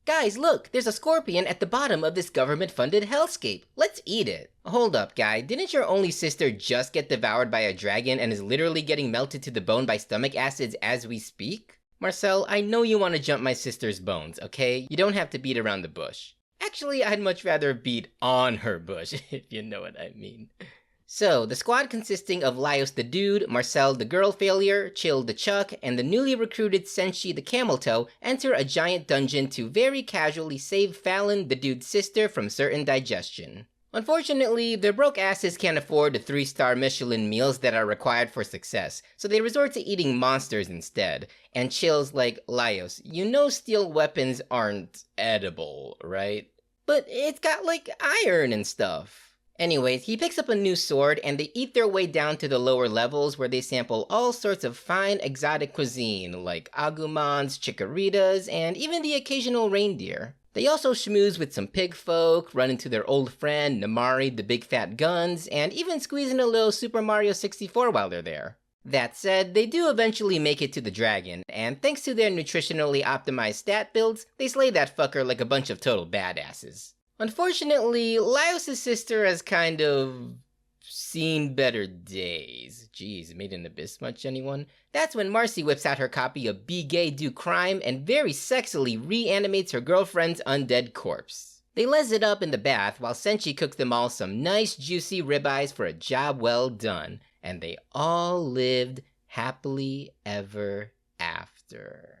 Guys, look, there's a scorpion at the bottom of this government-funded hellscape. Let's eat it. Hold up, guy, didn't your only sister just get devoured by a dragon and is literally getting melted to the bone by stomach acids as we speak? Marcel, I know you want to jump my sister's bones, okay? You don't have to beat around the bush. Actually, I'd much rather beat on her bush, if you know what I mean. So, the squad consisting of Laios the Dude, Marcel the Girl Failure, Chill the Chuck, and the newly recruited Senshi the Camel Toe enter a giant dungeon to very casually save Fallon, the Dude's sister, from certain digestion. Unfortunately, their broke asses can't afford the 3-star Michelin meals that are required for success, so they resort to eating monsters instead. And Chill's like, Laios, you know steel weapons aren't edible, right? But it's got like iron and stuff. Anyways, he picks up a new sword and they eat their way down to the lower levels where they sample all sorts of fine exotic cuisine like agumons, chicaritas, and even the occasional reindeer. They also schmooze with some pig folk, run into their old friend Namari the Big Fat Guns, and even squeeze in a little Super Mario 64 while they're there. That said, they do eventually make it to the dragon, and thanks to their nutritionally optimized stat builds, they slay that fucker like a bunch of total badasses. Unfortunately, Laios' sister has kind of seen better days. Jeez, Made in Abyss much, anyone? That's when Marcy whips out her copy of Be Gay Do Crime and very sexily reanimates her girlfriend's undead corpse. They les it up in the bath while Senshi cooks them all some nice juicy ribeyes for a job well done. And they all lived happily ever after.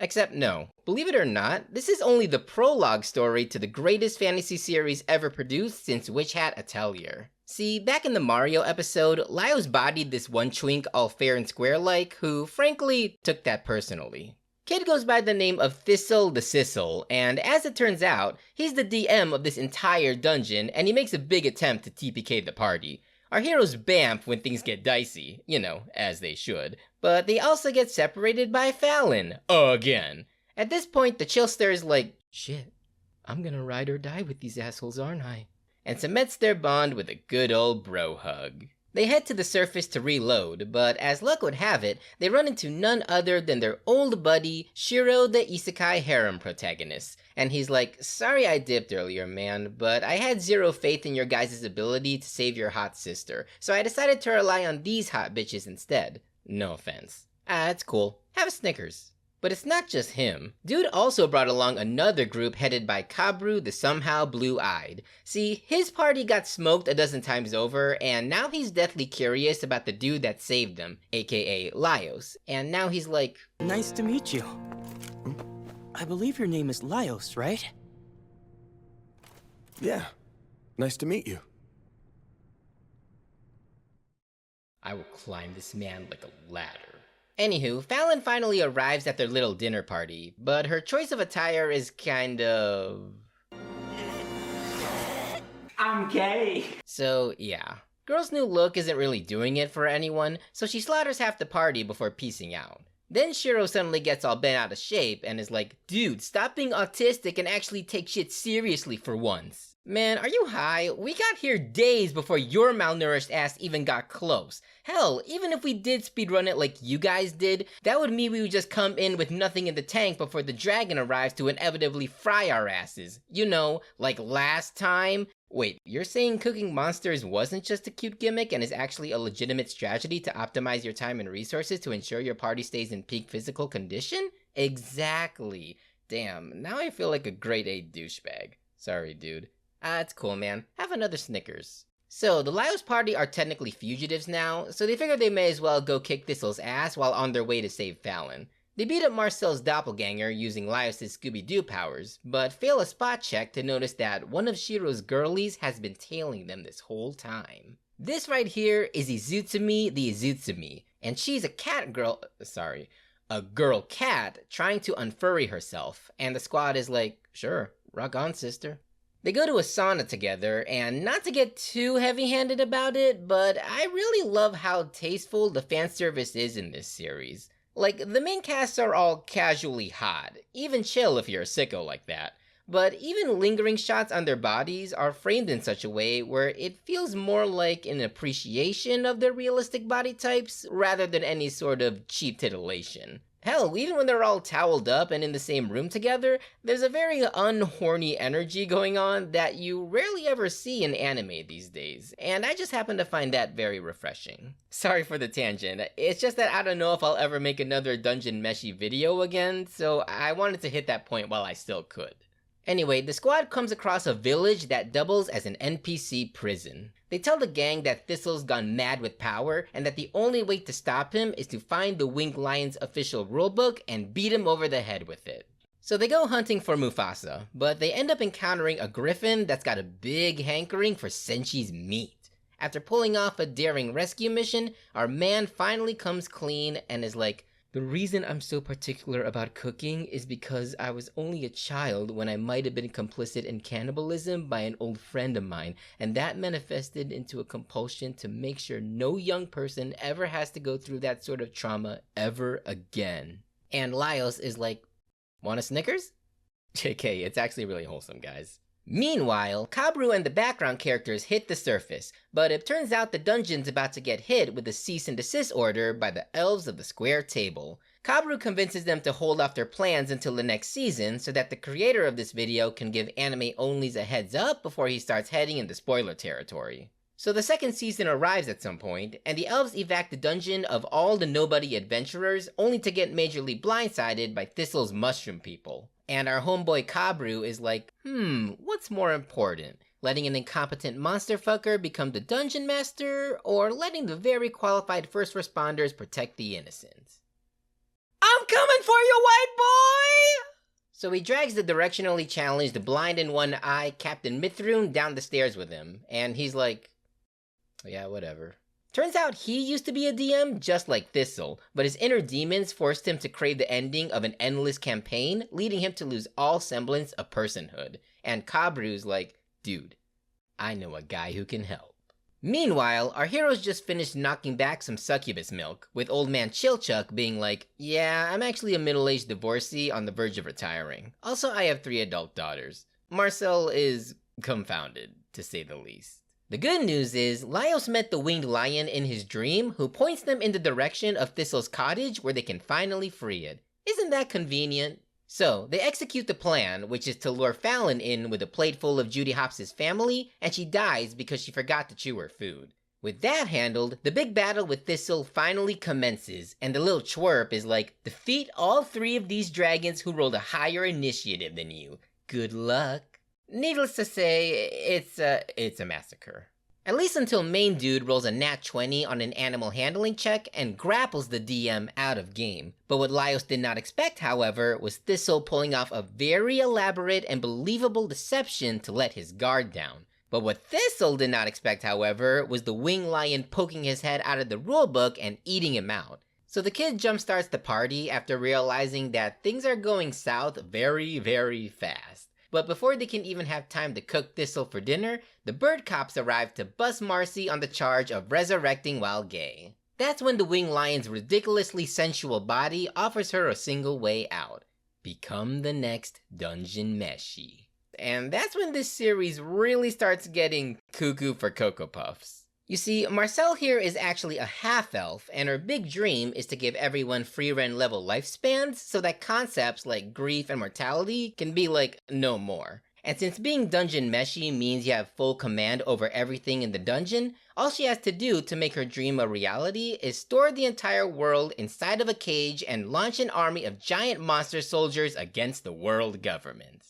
Except no, believe it or not, this is only the prologue story to the greatest fantasy series ever produced since Witch Hat Atelier. See, back in the Mario episode, Laios bodied this one twink all fair and square-like, who, frankly, took that personally. Kid goes by the name of Thistle the Sissel, and as it turns out, he's the DM of this entire dungeon, and he makes a big attempt to TPK the party. Our heroes bamf when things get dicey, you know, as they should, but they also get separated by Fallon, again. At this point, the Chillster is like, shit, I'm gonna ride or die with these assholes, aren't I? And cements their bond with a good old bro hug. They head to the surface to reload, but as luck would have it, they run into none other than their old buddy, Shiro the Isekai harem protagonist. And he's like, sorry I dipped earlier, man, but I had zero faith in your guys' ability to save your hot sister, so I decided to rely on these hot bitches instead. No offense. It's cool. Have a Snickers. But it's not just him. Dude also brought along another group headed by Kabru the somehow blue-eyed. See, his party got smoked a dozen times over, and now he's deathly curious about the dude that saved them, aka Laios. And now he's like, nice to meet you. I believe your name is Laios, right? Yeah, nice to meet you. I will climb this man like a ladder. Anywho, Fallon finally arrives at their little dinner party, but her choice of attire is kind of... I'm gay! So, yeah. Girl's new look isn't really doing it for anyone, so she slaughters half the party before peacing out. Then Shiro suddenly gets all bent out of shape and is like, dude, stop being autistic and actually take shit seriously for once. Man, are you high? We got here days before your malnourished ass even got close. Hell, even if we did speedrun it like you guys did, that would mean we would just come in with nothing in the tank before the dragon arrives to inevitably fry our asses. You know, like last time? Wait, you're saying cooking monsters wasn't just a cute gimmick and is actually a legitimate strategy to optimize your time and resources to ensure your party stays in peak physical condition? Exactly. Damn, now I feel like a grade A douchebag. Sorry, dude. It's cool, man. Have another Snickers. So, the Laios party are technically fugitives now, so they figure they may as well go kick Thistle's ass while on their way to save Fallon. They beat up Marcel's doppelganger using Laios' Scooby-Doo powers, but fail a spot check to notice that one of Shiro's girlies has been tailing them this whole time. This right here is Izutsumi the Izutsumi, and she's a girl cat trying to unfurry herself, and the squad is like, sure, rock on, sister. They go to a sauna together, and not to get too heavy-handed about it, but I really love how tasteful the fan service is in this series. Like, the main casts are all casually hot, even chill if you're a sicko like that, but even lingering shots on their bodies are framed in such a way where it feels more like an appreciation of their realistic body types rather than any sort of cheap titillation. Hell, even when they're all toweled up and in the same room together, there's a very unhorny energy going on that you rarely ever see in anime these days, and I just happen to find that very refreshing. Sorry for the tangent, it's just that I don't know if I'll ever make another Dungeon Meshi video again, so I wanted to hit that point while I still could. Anyway, the squad comes across a village that doubles as an NPC prison. They tell the gang that Thistle's gone mad with power, and that the only way to stop him is to find the Winged Lion's official rulebook and beat him over the head with it. So they go hunting for Mufasa, but they end up encountering a griffin that's got a big hankering for Senshi's meat. After pulling off a daring rescue mission, our man finally comes clean and is like, "The reason I'm so particular about cooking is because I was only a child when I might have been complicit in cannibalism by an old friend of mine, and that manifested into a compulsion to make sure no young person ever has to go through that sort of trauma ever again." And Laios is like, "Want a Snickers?" JK, it's actually really wholesome, guys. Meanwhile, Kabru and the background characters hit the surface, but it turns out the dungeon's about to get hit with a cease and desist order by the elves of the square table. Kabru convinces them to hold off their plans until the next season so that the creator of this video can give anime-onlys a heads up before he starts heading into spoiler territory. So the second season arrives at some point, and the elves evac the dungeon of all the nobody adventurers only to get majorly blindsided by Thistle's mushroom people. And our homeboy Kabru is like, what's more important? Letting an incompetent monster fucker become the dungeon master, or letting the very qualified first responders protect the innocents? "I'm coming for you, white boy!" So he drags the directionally challenged blind in one eye Captain Mithroon down the stairs with him, and he's like, yeah, whatever. Turns out he used to be a DM just like Thistle, but his inner demons forced him to crave the ending of an endless campaign, leading him to lose all semblance of personhood. And Kabru's like, "Dude, I know a guy who can help." Meanwhile, our heroes just finished knocking back some succubus milk, with old man Chilchuck being like, "Yeah, I'm actually a middle-aged divorcee on the verge of retiring. Also, I have 3 adult daughters." Marcel is confounded, to say the least. The good news is, Laios met the Winged Lion in his dream, who points them in the direction of Thistle's cottage where they can finally free it. Isn't that convenient? So, they execute the plan, which is to lure Fallon in with a plate full of Judy Hopps' family, and she dies because she forgot to chew her food. With that handled, the big battle with Thistle finally commences, and the little twerp is like, "Defeat all 3 of these dragons who rolled a higher initiative than you. Good luck." Needless to say, it's a massacre. At least until main dude rolls a nat 20 on an animal handling check and grapples the DM out of game. But what Laios did not expect, however, was Thistle pulling off a very elaborate and believable deception to let his guard down. But what Thistle did not expect, however, was the Winged Lion poking his head out of the rulebook and eating him out. So the kid jumpstarts the party after realizing that things are going south very, very fast. But before they can even have time to cook Thistle for dinner, the bird cops arrive to bust Marcy on the charge of resurrecting while gay. That's when the Winged Lion's ridiculously sensual body offers her a single way out. Become the next Dungeon Meshi. And that's when this series really starts getting cuckoo for Cocoa Puffs. You see, Marcel here is actually a half-elf, and her big dream is to give everyone free-rent level lifespans so that concepts like grief and mortality can be like, no more. And since being Dungeon Meshi means you have full command over everything in the dungeon, all she has to do to make her dream a reality is store the entire world inside of a cage and launch an army of giant monster soldiers against the world government.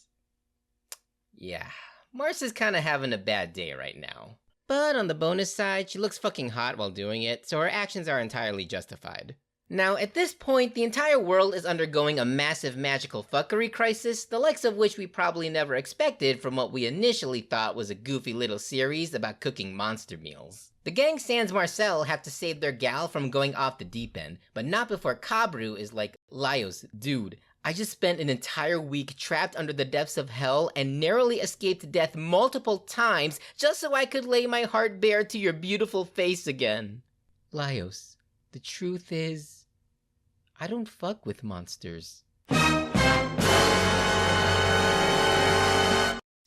Yeah, Mars is kinda having a bad day right now. But on the bonus side, she looks fucking hot while doing it, so her actions are entirely justified. Now, at this point, the entire world is undergoing a massive magical fuckery crisis, the likes of which we probably never expected from what we initially thought was a goofy little series about cooking monster meals. The gang sans Marcel have to save their gal from going off the deep end, but not before Kabru is like, "Laios, dude, I just spent an entire week trapped under the depths of hell and narrowly escaped death multiple times just so I could lay my heart bare to your beautiful face again." Laios, the truth is, I don't fuck with monsters.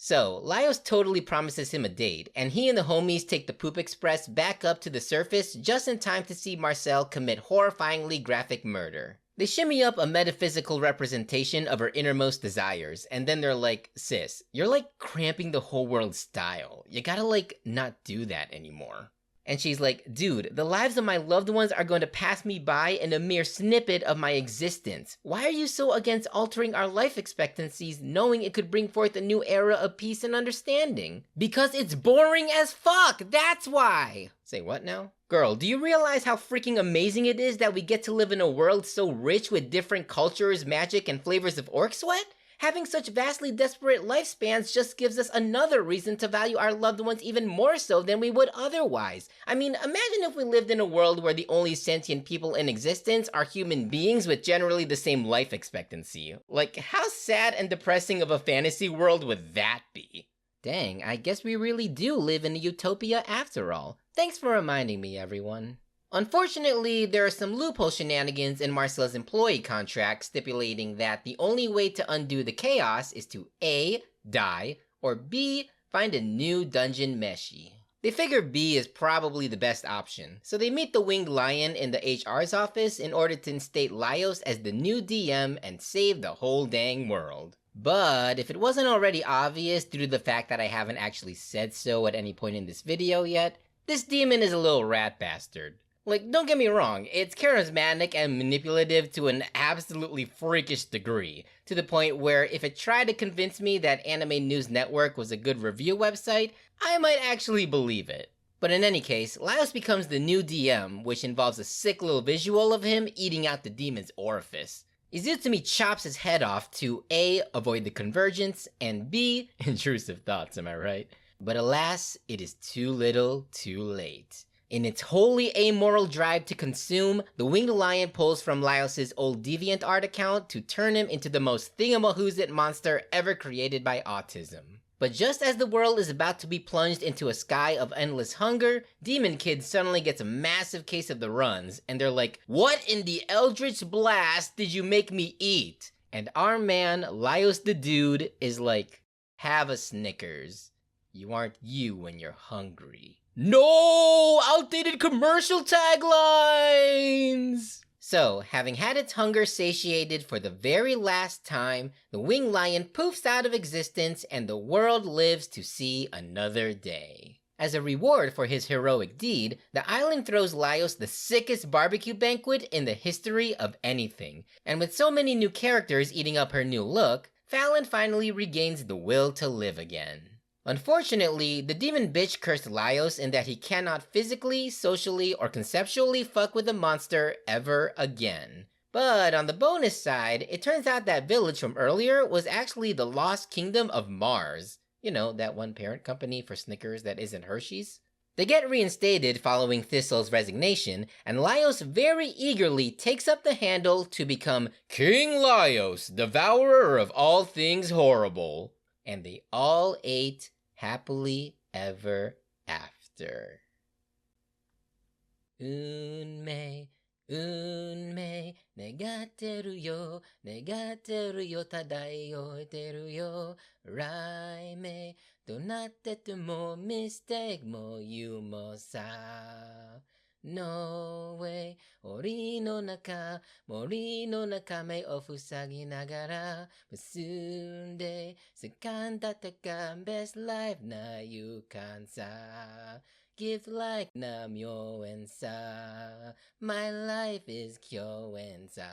So, Laios totally promises him a date, and he and the homies take the Poop Express back up to the surface just in time to see Marcel commit horrifyingly graphic murder. They shimmy up a metaphysical representation of her innermost desires, and then they're like, sis, you're like cramping the whole world's style. You gotta like not do that anymore. And she's like, dude, the lives of my loved ones are going to pass me by in a mere snippet of my existence. Why are you so against altering our life expectancies knowing it could bring forth a new era of peace and understanding? Because it's boring as fuck, that's why! Say what now? Girl, do you realize how freaking amazing it is that we get to live in a world so rich with different cultures, magic, and flavors of orc sweat? Having such vastly disparate lifespans just gives us another reason to value our loved ones even more so than we would otherwise. I mean, imagine if we lived in a world where the only sentient people in existence are human beings with generally the same life expectancy. Like, how sad and depressing of a fantasy world would that be? Dang, I guess we really do live in a utopia after all. Thanks for reminding me, everyone. Unfortunately, there are some loophole shenanigans in Marcel's employee contract stipulating that the only way to undo the chaos is to A, die, or B, find a new dungeon Meshi. They figure B is probably the best option, so they meet the Winged Lion in the HR's office in order to instate Laios as the new DM and save the whole dang world. But if it wasn't already obvious due to the fact that I haven't actually said so at any point in this video yet, this demon is a little rat bastard. Like, don't get me wrong, it's charismatic and manipulative to an absolutely freakish degree, to the point where if it tried to convince me that Anime News Network was a good review website, I might actually believe it. But in any case, Laios becomes the new DM, which involves a sick little visual of him eating out the demon's orifice. Izutami chops his head off to A, avoid the convergence, and B, intrusive thoughts, am I right? But alas, it is too little, too late. In its wholly amoral drive to consume, the Winged Lion pulls from Laios' old DeviantArt account to turn him into the most thingamahoosit monster ever created by autism. But just as the world is about to be plunged into a sky of endless hunger, Demon Kid suddenly gets a massive case of the runs, and they're like, what in the Eldritch Blast did you make me eat? And our man, Laios the Dude, is like, have a Snickers. You aren't you when you're hungry. No! Outdated commercial taglines! So, having had its hunger satiated for the very last time, the Winged Lion poofs out of existence and the world lives to see another day. As a reward for his heroic deed, the island throws Laios the sickest barbecue banquet in the history of anything, and with so many new characters eating up her new look, Fallon finally regains the will to live again. Unfortunately, the demon bitch cursed Laios in that he cannot physically, socially, or conceptually fuck with a monster ever again. But on the bonus side, it turns out that village from earlier was actually the Lost Kingdom of Mars. You know, that one parent company for Snickers that isn't Hershey's. They get reinstated following Thistle's resignation, and Laios very eagerly takes up the handle to become King Laios, devourer of all things horrible. And they all ate happily ever after. Unmei, unmei, negateru yo, tadaioteru yo, raimei, donatetu mo mistake mo yumo sa. No way, ori no naka me o fusagi nagara, musunde, sekantataka best life na yukansa. Gift like na myoen sa, my life is kyoen sa.